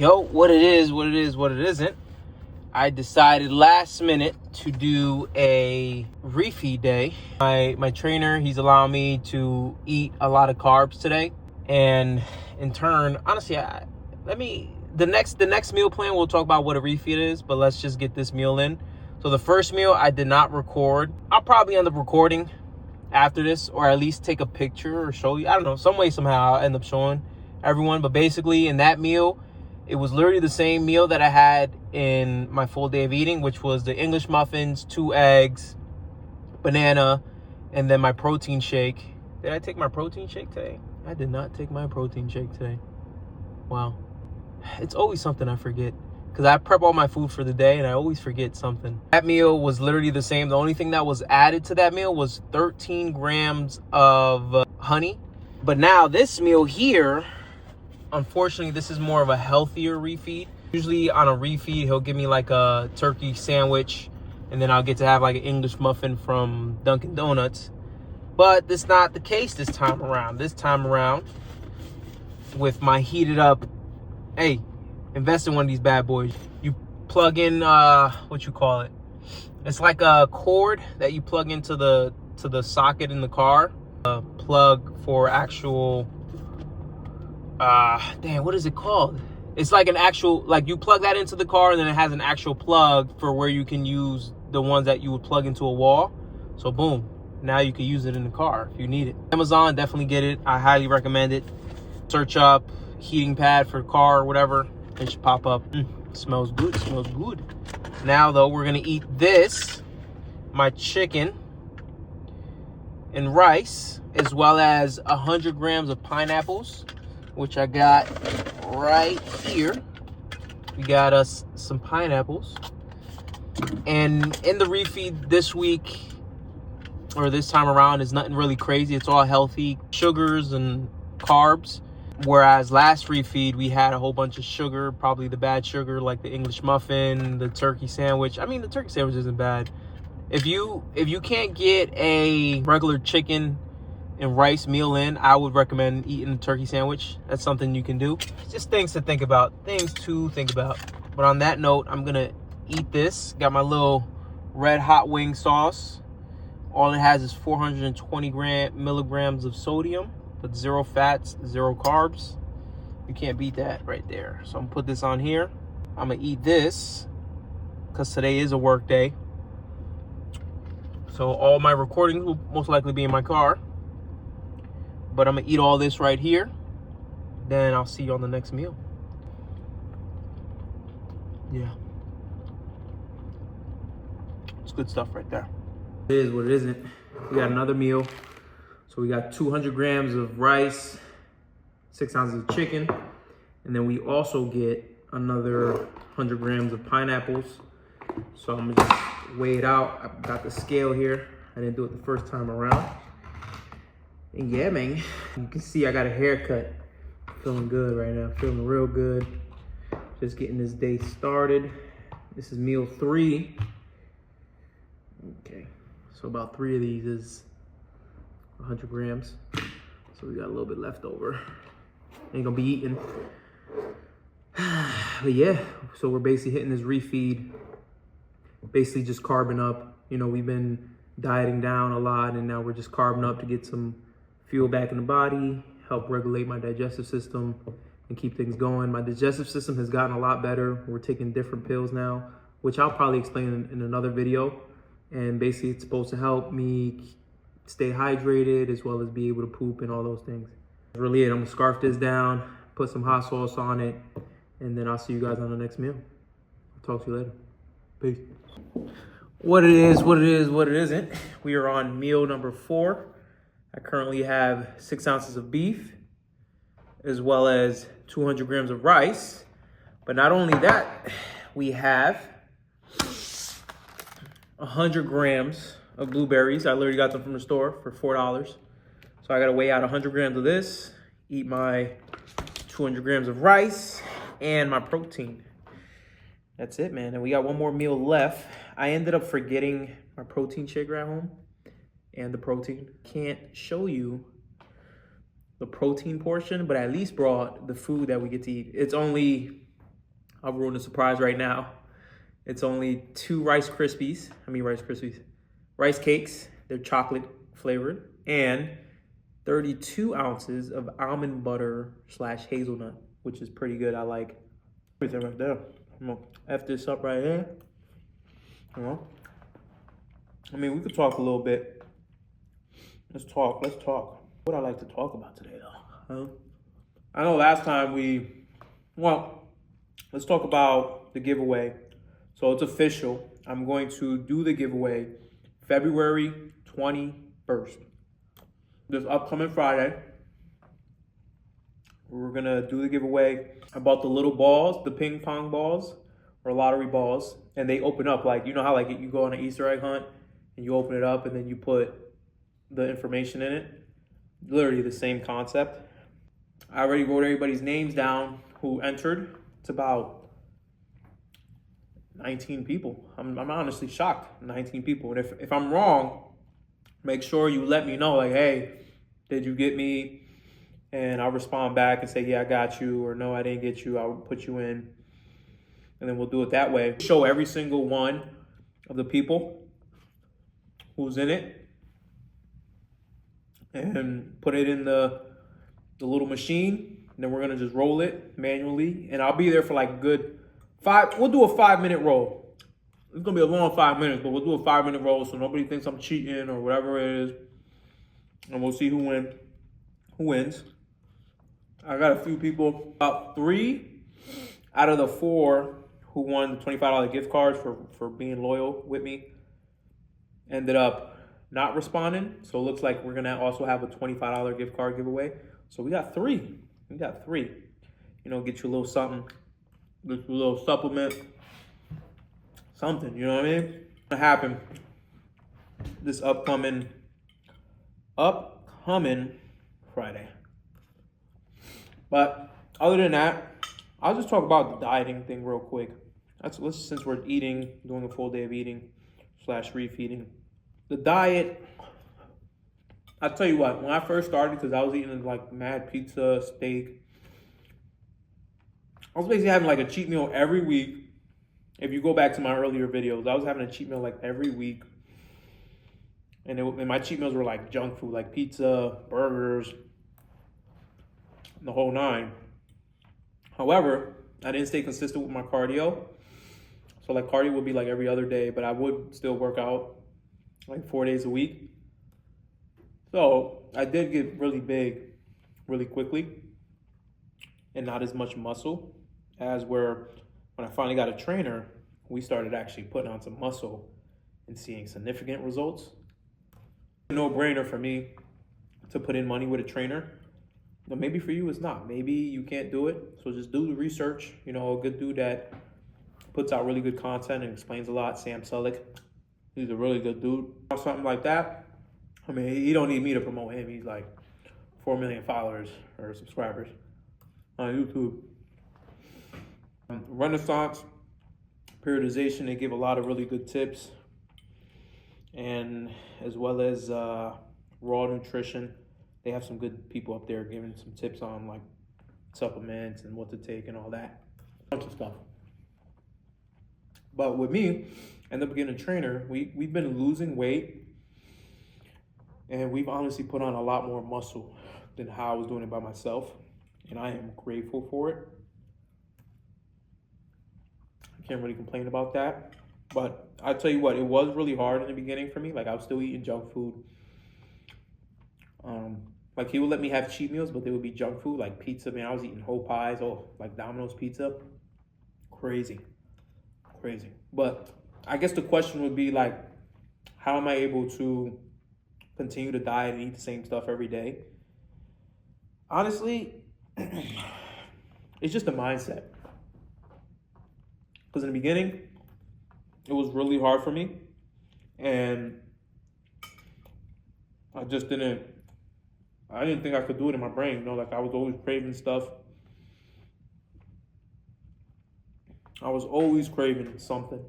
Yo, what it is, what it isn't. I decided last minute to do a refeed day. My trainer, he's allowing me to eat a lot of carbs today. And in turn, honestly, the next meal plan, we'll talk about what a refeed is, but let's just get this meal in. So the first meal I did not record. I'll probably end up recording after this, or at least take a picture or show you. I don't know, some way, somehow I'll end up showing everyone. But basically in that meal, it was literally the same meal that I had in my full day of eating, which was the English muffins, 2 eggs, banana, and then my protein shake. Did I take my protein shake today? I did not take my protein shake today. Wow. It's always something I forget, because I prep all my food for the day and I always forget something. That meal was literally the same. The only thing that was added to that meal was 13 grams of honey. But now this meal here, unfortunately, this is more of a healthier refeed. Usually on a refeed, he'll give me like a turkey sandwich, and then I'll get to have like an English muffin from Dunkin' Donuts. But that's not the case this time around. This time around, with my heated up, hey, invest in one of these bad boys. You plug in, what you call it? It's like a cord that you plug into the socket in the car. A plug for actual, what is it called? It's like an actual, like you plug that into the car and then it has an actual plug for where you can use the ones that you would plug into a wall. So boom, now you can use it in the car if you need it. Amazon, definitely get it. I highly recommend it. Search up heating pad for car or whatever. It should pop up. Smells good, smells good. Now though, we're gonna eat this, my chicken and rice, as well as 100 grams of pineapples, which I got right here. We got us some pineapples. And in the refeed this week, or this time around, is nothing really crazy. It's all healthy sugars and carbs. Whereas last refeed, we had a whole bunch of sugar, probably the bad sugar, like the English muffin, the turkey sandwich. I mean, the turkey sandwich isn't bad. If you can't get a regular chicken and rice meal in, I would recommend eating a turkey sandwich. That's something you can do. Just things to think about. Things to think about. But on that note, I'm gonna eat this. Got my little red hot wing sauce. All it has is 420 milligrams of sodium, but 0 fats, 0 carbs. You can't beat that right there. So I'm gonna put this on here. I'm gonna eat this because today is a work day. So all my recordings will most likely be in my car. But I'm gonna eat all this right here. Then I'll see you on the next meal. Yeah. It's good stuff right there. It is what it isn't. We got another meal. So we got 200 grams of rice, 6 ounces of chicken, and then we also get another 100 grams of pineapples. So I'm gonna just weigh it out. I've got the scale here. I didn't do it the first time around. And yeah, man, you can see I got a haircut. Feeling good right now, feeling real good. Just getting this day started. This is meal 3. Okay, so about 3 of these is 100 grams. So we got a little bit left over. Ain't gonna be eating. But yeah, so we're basically hitting this refeed. Basically just carbing up. You know, we've been dieting down a lot and now we're just carbing up to get some fuel back in the body, help regulate my digestive system and keep things going. My digestive system has gotten a lot better. We're taking different pills now, which I'll probably explain in another video. And basically it's supposed to help me stay hydrated as well as be able to poop and all those things. That's really it. I'm gonna scarf this down, put some hot sauce on it, and then I'll see you guys on the next meal. I'll talk to you later. Peace. What it is, what it isn't. We are on meal number 4. I currently have 6 ounces of beef, as well as 200 grams of rice. But not only that, we have 100 grams of blueberries. I literally got them from the store for $4. So I gotta weigh out 100 grams of this, eat my 200 grams of rice, and my protein. That's it, man. And we got one more meal left. I ended up forgetting my protein shaker at home and the protein. Can't show you the protein portion, but I at least brought the food that we get to eat. It's only I'll ruin the surprise right now. It's only 2 Rice Krispies. Rice Krispies? Rice cakes. They're chocolate flavored. And 32 ounces of almond butter / hazelnut, which is pretty good. I like everything right there. I'm gonna F this up right here. You know? We could talk a little bit. Let's talk. What I like to talk about today, though. I know last time let's talk about the giveaway. So it's official. I'm going to do the giveaway February 21st. This upcoming Friday. We're gonna do the giveaway about the little balls, the ping pong balls or lottery balls, and they open up like, you know how like you go on an Easter egg hunt and you open it up and then you put the information in it. Literally the same concept. I already wrote everybody's names down who entered. It's about 19 people. I'm honestly shocked. 19 people. And if I'm wrong, make sure you let me know, like, hey, did you get me? And I'll respond back and say, yeah, I got you, or no, I didn't get you. I'll put you in. And then we'll do it that way. Show every single one of the people who's in it and put it in the little machine. And then we're gonna just roll it manually. And I'll be there for like a good we'll do a 5-minute roll. It's gonna be a long 5 minutes, but we'll do a 5-minute roll so nobody thinks I'm cheating or whatever it is. And we'll see who wins. I got a few people, about 3 out of the 4 who won the $25 gift cards for being loyal with me ended up not responding. So it looks like we're gonna also have a $25 gift card giveaway. So we got 3. You know, get you a little something, get you a little supplement, something, you know what I mean? Gonna happen this upcoming Friday. But other than that, I'll just talk about the dieting thing real quick. Since we're doing a full day of eating / refeeding. The diet, I'll tell you what, when I first started, because I was eating like mad pizza, steak, I was basically having like a cheat meal every week. If you go back to my earlier videos, I was having a cheat meal like every week. And my cheat meals were like junk food, like pizza, burgers, the whole 9. However, I didn't stay consistent with my cardio. So like cardio would be like every other day, but I would still work out like 4 days a week. So I did get really big really quickly and not as much muscle as when I finally got a trainer, we started actually putting on some muscle and seeing significant results. No-brainer for me to put in money with a trainer. But maybe for you it's not. Maybe you can't do it. So just do the research. You know, a good dude that puts out really good content and explains a lot, Sam Sulek. He's a really good dude. Or something like that. He don't need me to promote him. He's like 4 million followers or subscribers on YouTube. Renaissance, periodization, they give a lot of really good tips. And as well as raw nutrition. They have some good people up there giving some tips on like supplements and what to take and all that. Bunch of stuff. But with me, end up getting a trainer, we've been losing weight and we've honestly put on a lot more muscle than how I was doing it by myself. And I am grateful for it. I can't really complain about that. But I tell you what, it was really hard in the beginning for me. Like I was still eating junk food. Like he would let me have cheat meals, but they would be junk food, like pizza. Man, I was eating whole pies, like Domino's pizza. Crazy. But I guess the question would be like, how am I able to continue to diet and eat the same stuff every day? Honestly, it's just a mindset. Because in the beginning, it was really hard for me. And I didn't think I could do it in my brain. You know, like I was always craving stuff. I was always craving something.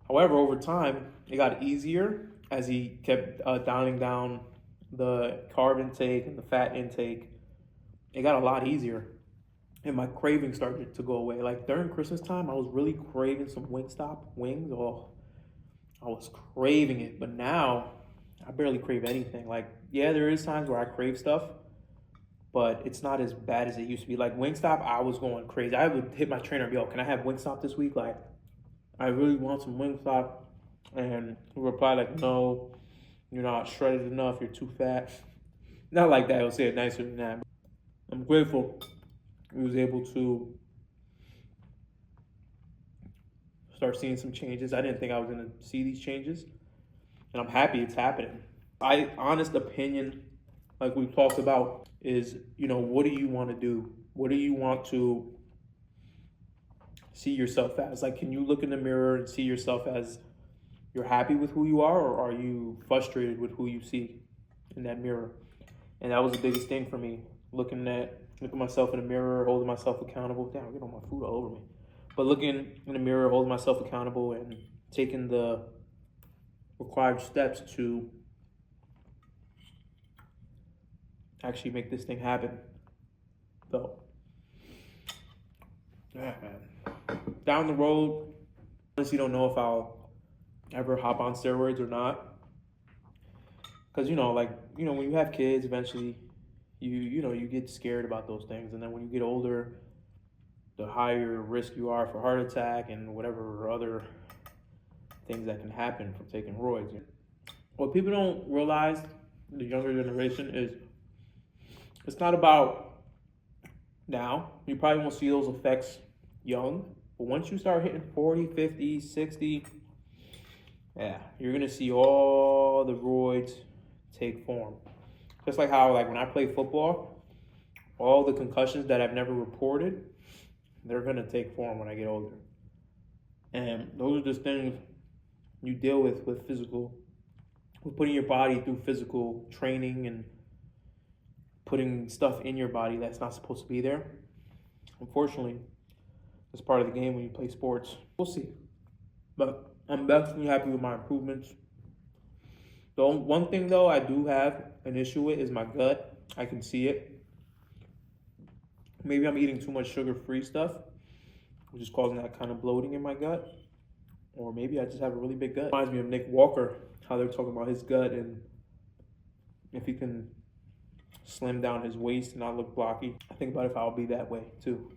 However, over time, it got easier as he kept dialing down the carb intake and the fat intake. It got a lot easier. and my craving started to go away. Like during Christmas time, I was really craving some Wingstop wings. Oh, I was craving it. But now I barely crave anything. Like, yeah, there is times where I crave stuff, but it's not as bad as it used to be. Like Wingstop, I was going crazy. I would hit my trainer and be, yo, can I have Wingstop this week? Like, I really want some Wingstop. And he replied like, no, you're not shredded enough. You're too fat. Not like that. I would say it nicer than that. I'm grateful he was able to start seeing some changes. I didn't think I was going to see these changes, and I'm happy it's happening. My honest opinion, like we've talked about, is, you know, what do you want to do? What do you want to see yourself as? Like, can you look in the mirror and see yourself as you're happy with who you are, or are you frustrated with who you see in that mirror? And that was the biggest thing for me, looking at myself in the mirror, holding myself accountable. Damn, I'm getting all my food all over me. But looking in the mirror, holding myself accountable, and taking the required steps to actually make this thing happen. So, yeah, man. Down the road, honestly don't know if I'll ever hop on steroids or not. Because, you know, when you have kids, eventually you get scared about those things. And then when you get older, the higher risk you are for heart attack and whatever other things that can happen from taking roids. What people don't realize, the younger generation, is it's not about now. You probably won't see those effects young. But once you start hitting 40, 50, 60, yeah, you're going to see all the roids take form. Just like how, like, when I play football, all the concussions that I've never reported, they're going to take form when I get older. And those are just things you deal with putting your body through physical training and putting stuff in your body that's not supposed to be there. Unfortunately, it's part of the game when you play sports. We'll see. But I'm definitely happy with my improvements. The one thing, though, I do have an issue with is my gut. I can see it. Maybe I'm eating too much sugar-free stuff, which is causing that kind of bloating in my gut. Or maybe I just have a really big gut. It reminds me of Nick Walker, how they're talking about his gut and if he can slim down his waist and not look blocky. I think about if I'll be that way, too.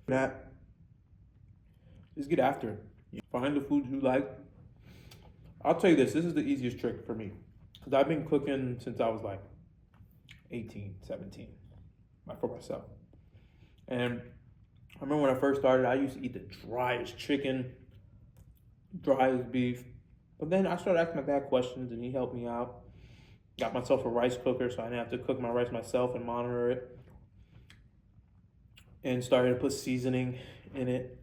That, just get after it. Find the foods you like. I'll tell you this is the easiest trick for me. Because I've been cooking since I was like 18, 17, for myself. And I remember when I first started, I used to eat the driest chicken, driest beef. But then I started asking my dad questions and he helped me out. Got myself a rice cooker so I didn't have to cook my rice myself and monitor it. And started to put seasoning in it.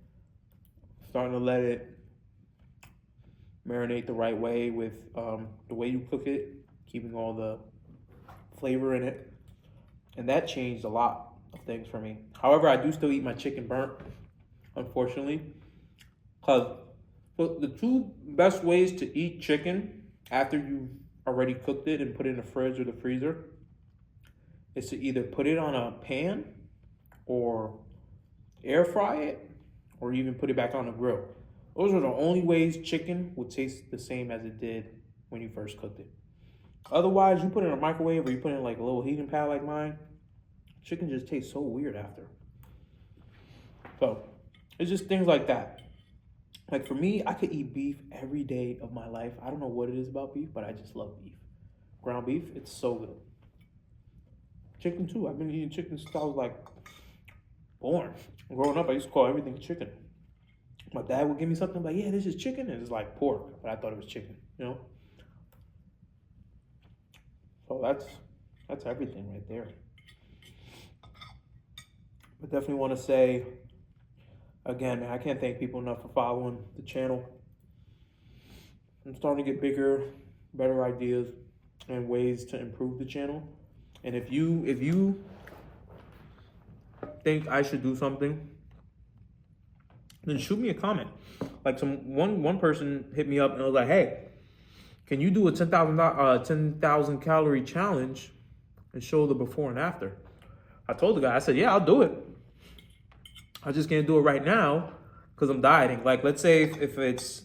Starting to let it marinate the right way with the way you cook it, keeping all the flavor in it. And that changed a lot of things for me. However, I do still eat my chicken burnt, unfortunately. Because the two best ways to eat chicken after you've already cooked it and put it in the fridge or the freezer is to either put it on a pan or air fry it or even put it back on the grill. Those are the only ways chicken will taste the same as it did when you first cooked it. Otherwise, you put it in a microwave or you put it in like a little heating pad like mine, chicken just tastes so weird after. So, it's just things like that. Like for me, I could eat beef every day of my life. I don't know what it is about beef, but I just love beef. Ground beef, it's so good. Chicken too. I've been eating chicken since I was like born. Growing up, I used to call everything chicken. My dad would give me something like, yeah, this is chicken. And it's like pork, but I thought it was chicken, you know? So that's everything right there. I definitely want to say, again, man, I can't thank people enough for following the channel. I'm starting to get bigger, better ideas, and ways to improve the channel. And if you think I should do something, then shoot me a comment. Like one person hit me up and was like, hey, can you do a 10,000 calorie challenge and show the before and after? I told the guy, I said, yeah, I'll do it. I just can't do it right now because I'm dieting. Like, let's say if it's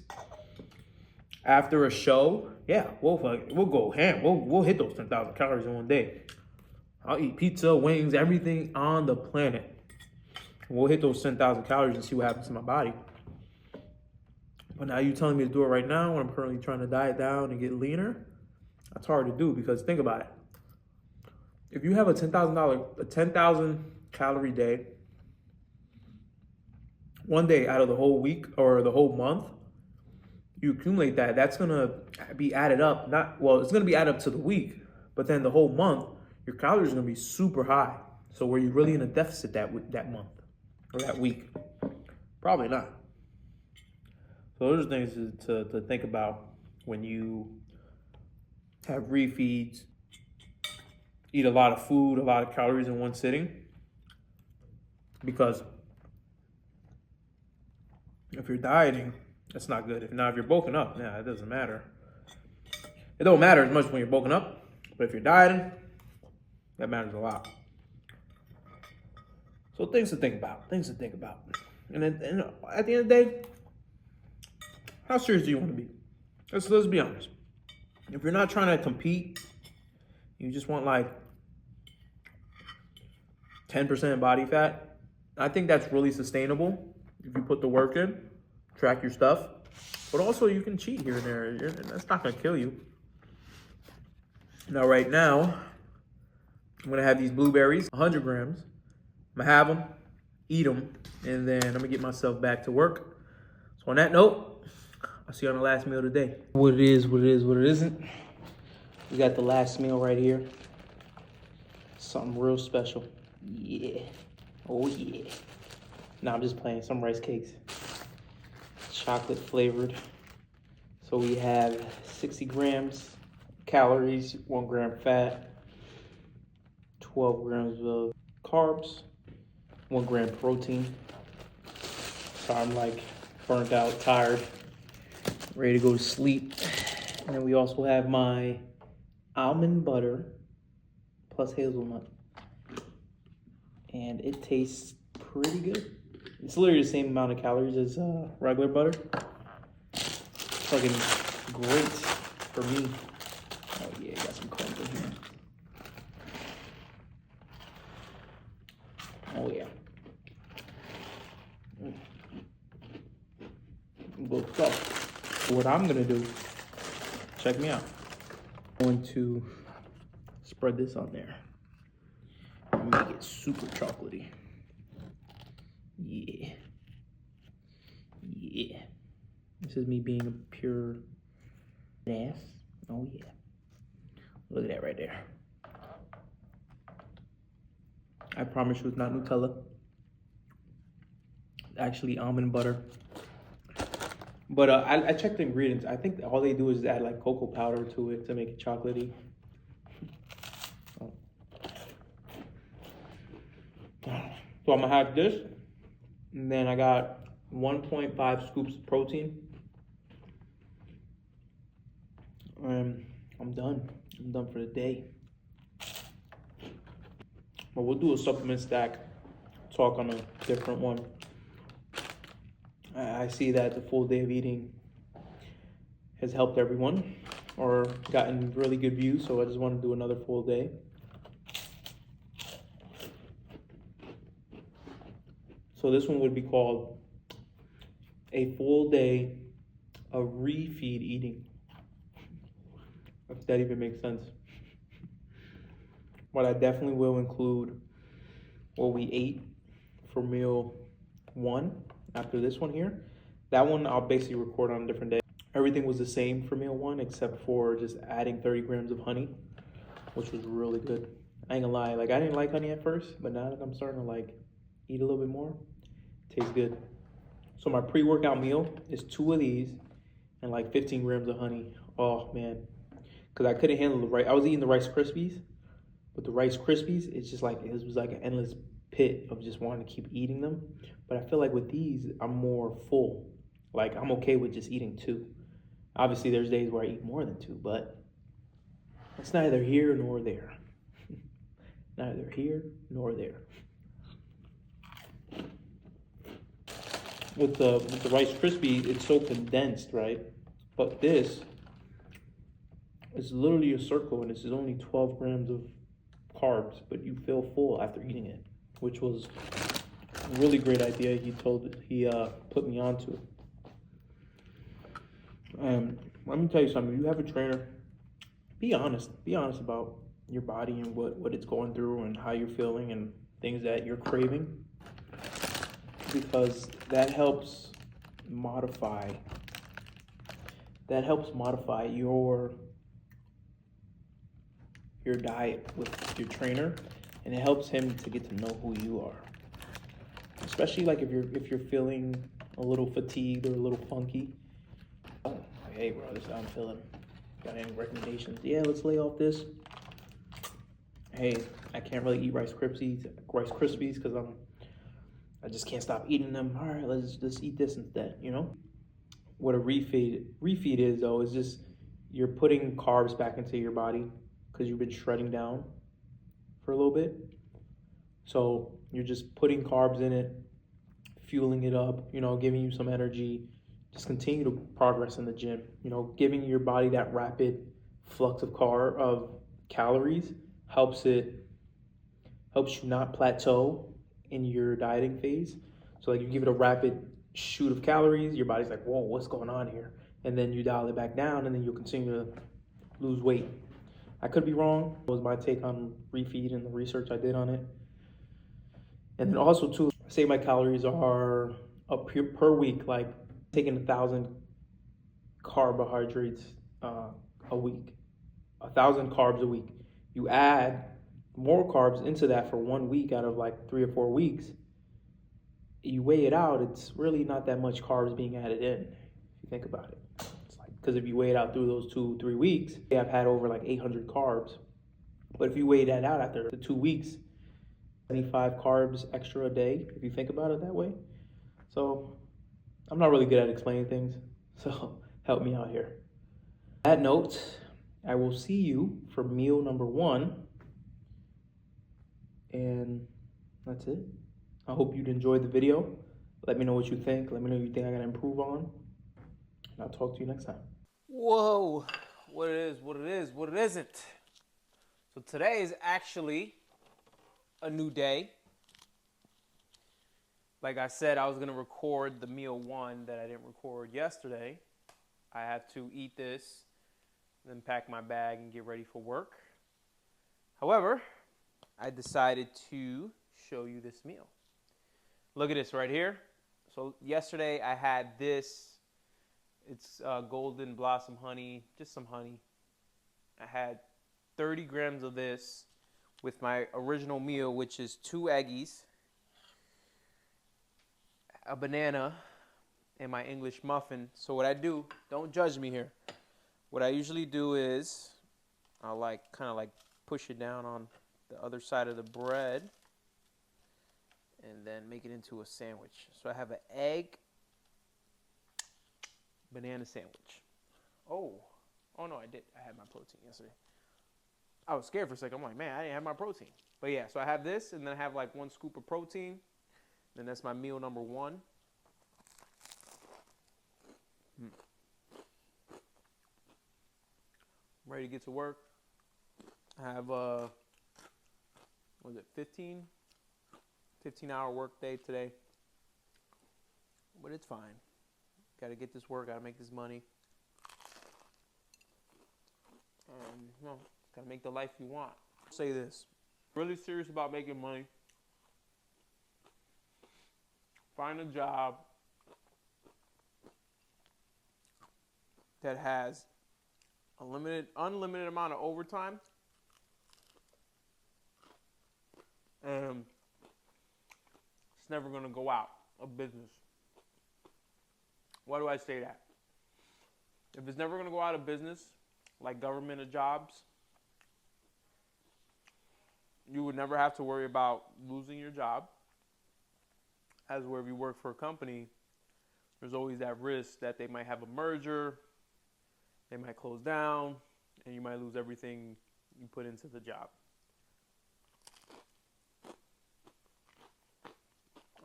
after a show, yeah, we'll go ham. We'll hit those 10,000 calories in one day. I'll eat pizza, wings, everything on the planet. We'll hit those 10,000 calories and see what happens to my body. But now you telling me to do it right now when I'm currently trying to diet down and get leaner? That's hard to do because think about it. If you have a $10,000 calorie day, one day out of the whole week or the whole month, you accumulate that, that's gonna be added up. It's gonna be added up to the week, but then the whole month, your calories are gonna be super high. So were you really in a deficit that month or that week? Probably not. So those are things to think about when you have refeeds, eat a lot of food, a lot of calories in one sitting. Because if you're dieting, that's not good. If you're bulking up, it doesn't matter. It don't matter as much when you're bulking up, but if you're dieting, that matters a lot. So things to think about. And at the end of the day, how serious do you want to be? Let's be honest. If you're not trying to compete, you just want like 10% body fat, I think that's really sustainable if you put the work in, track your stuff. But also you can cheat here and there. That's not gonna kill you. Now right now, I'm gonna have these blueberries, 100 grams. I'm gonna have them, eat them, and then I'm gonna get myself back to work. So on that note, I'll see you on the last meal of the day. What it is, what it isn't. We got the last meal right here. Something real special. Yeah. Oh yeah. Now I'm just playing some rice cakes. Chocolate flavored. So we have 60 grams calories, 1 gram fat, 12 grams of carbs, 1 gram protein. So I'm like burnt out, tired, ready to go to sleep. And then we also have my almond butter plus hazelnut. And it tastes pretty good. It's literally the same amount of calories as regular butter. It's fucking great for me. Oh yeah, got some crumbs in here. Oh yeah. Good stuff. So what I'm gonna do, check me out. I'm going to spread this on there and make it super chocolatey. Yeah. Yeah. This is me being a pure ass. Oh yeah. Look at that right there. I promise you it's not Nutella. Actually almond butter. But I checked the ingredients. I think all they do is add like cocoa powder to it to make it chocolatey. So I'm gonna have this, and then I got 1.5 scoops of protein. And I'm done. I'm done for the day. But we'll do a supplement stack talk on a different one. I see that the full day of eating has helped everyone or gotten really good views, so I just want to do another full day. So this one would be called a full day of refeed eating, if that even makes sense. But I definitely will include what we ate for meal 1 after this one here. That one I'll basically record on a different day. Everything was the same for meal 1 except for just adding 30 grams of honey, which was really good. I ain't gonna lie, like I didn't like honey at first, but now that I'm starting to like eat a little bit more, it tastes good. So my pre-workout meal is 2 of these and like 15 grams of honey. Oh man, because I couldn't handle the rice. I was eating the Rice Krispies, but the Rice Krispies, it's just like, it was like an endless pit of just wanting to keep eating them. But I feel like with these, I'm more full. Like I'm okay with just eating 2. Obviously there's days where I eat more than 2, but it's neither here nor there. Neither here nor there. With the Rice Krispies, it's so condensed, right? But this is literally a circle, and this is only 12 grams of carbs, but you feel full after eating it, which was a really great idea. He put me onto. Let me tell you something. You have a trainer. Be honest. Be honest about your body and what it's going through and how you're feeling and things that you're craving, because that helps modify your diet with your trainer, and it helps him to get to know who you are. Especially like if you're feeling a little fatigued or a little funky. Oh, hey bro, this is how I'm feeling. Got any recommendations? Yeah, let's lay off this. Hey, I can't really eat Rice Krispies because I just can't stop eating them. All right, let's just eat this instead, you know? What a refeed is, though, is just you're putting carbs back into your body because you've been shredding down for a little bit. So you're just putting carbs in it, fueling it up, you know, giving you some energy. Just continue to progress in the gym, you know, giving your body that rapid flux of calories helps you not plateau in your dieting phase. So like you give it a rapid shoot of calories, your body's like, whoa, what's going on here? And then you dial it back down, and then you'll continue to lose weight. I could be wrong. It was my take on Refeed and the research I did on it. And then also too, say my calories are up per week, like taking 1,000 carbohydrates a week, 1,000 carbs a week. You add more carbs into that for 1 week out of like 3 or 4 weeks. You weigh it out, it's really not that much carbs being added in, if you think about it. It's like, because if you weigh it out through those 2-3 weeks, I've had over like 800 carbs. But if you weigh that out after the 2 weeks, 75 carbs extra a day, if you think about it that way. So I'm not really good at explaining things, so help me out here. On that note, I will see you for meal number 1. And that's it. I hope you'd enjoyed the video. Let me know what you think. Let me know what you think I gotta improve on. And I'll talk to you next time. Whoa, what it is, what it is, what it isn't. So today is actually a new day. Like I said, I was gonna record the meal 1 that I didn't record yesterday. I have to eat this, then pack my bag and get ready for work. However, I decided to show you this meal. Look at this right here. So yesterday I had this. It's golden blossom honey, just some honey. I had 30 grams of this with my original meal, which is 2 eggies, a banana, and my English muffin. So what I do, don't judge me here. What I usually do is I'll kind of push it down on the other side of the bread and then make it into a sandwich. So I have an egg banana sandwich. Oh no, I did. I had my protein yesterday. I was scared for a second. I'm like, man, I didn't have my protein. But yeah, so I have this, and then I have like 1 scoop of protein. Then that's my meal number 1. I'm ready to get to work. I have was it 15-hour work day today, but it's fine. Got to get this work, got to make this money, and you know, got to make the life you want. I'll say this, really serious about making money. Find a job that has unlimited amount of overtime, and it's never going to go out of business. Why do I say that? If it's never going to go out of business, like government jobs, you would never have to worry about losing your job. As where if you work for a company, there's always that risk that they might have a merger, they might close down, and you might lose everything you put into the job.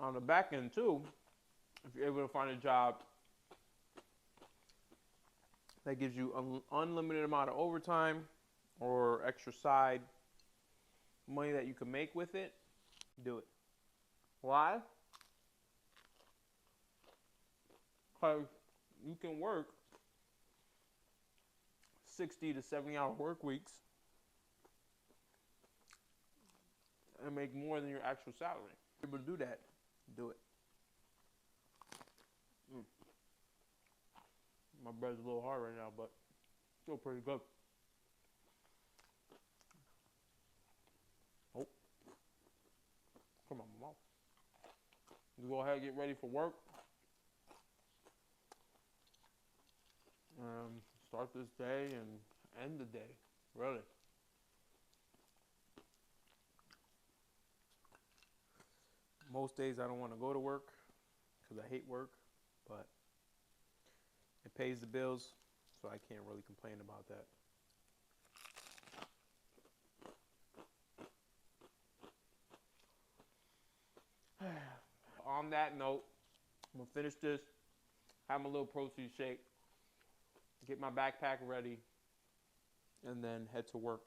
on the back end too, if you're able to find a job that gives you an unlimited amount of overtime or extra side money that you can make with it, do it. Why? Because you can work 60 to 70-hour work weeks and make more than your actual salary. If you're able to do that, do it. My bread's a little hard right now, but still pretty good. Oh, come on, mom. You go ahead and get ready for work. Start this day and end the day, really. Most days I don't want to go to work because I hate work, but it pays the bills, so I can't really complain about that. On that note, I'm going to finish this, have my little protein shake, get my backpack ready, and then head to work.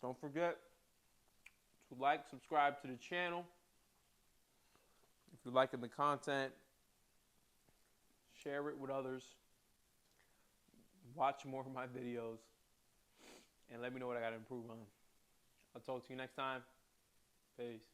Don't forget to like, subscribe to the channel. If you're liking the content, share it with others. Watch more of my videos. And let me know what I got to improve on. I'll talk to you next time. Peace.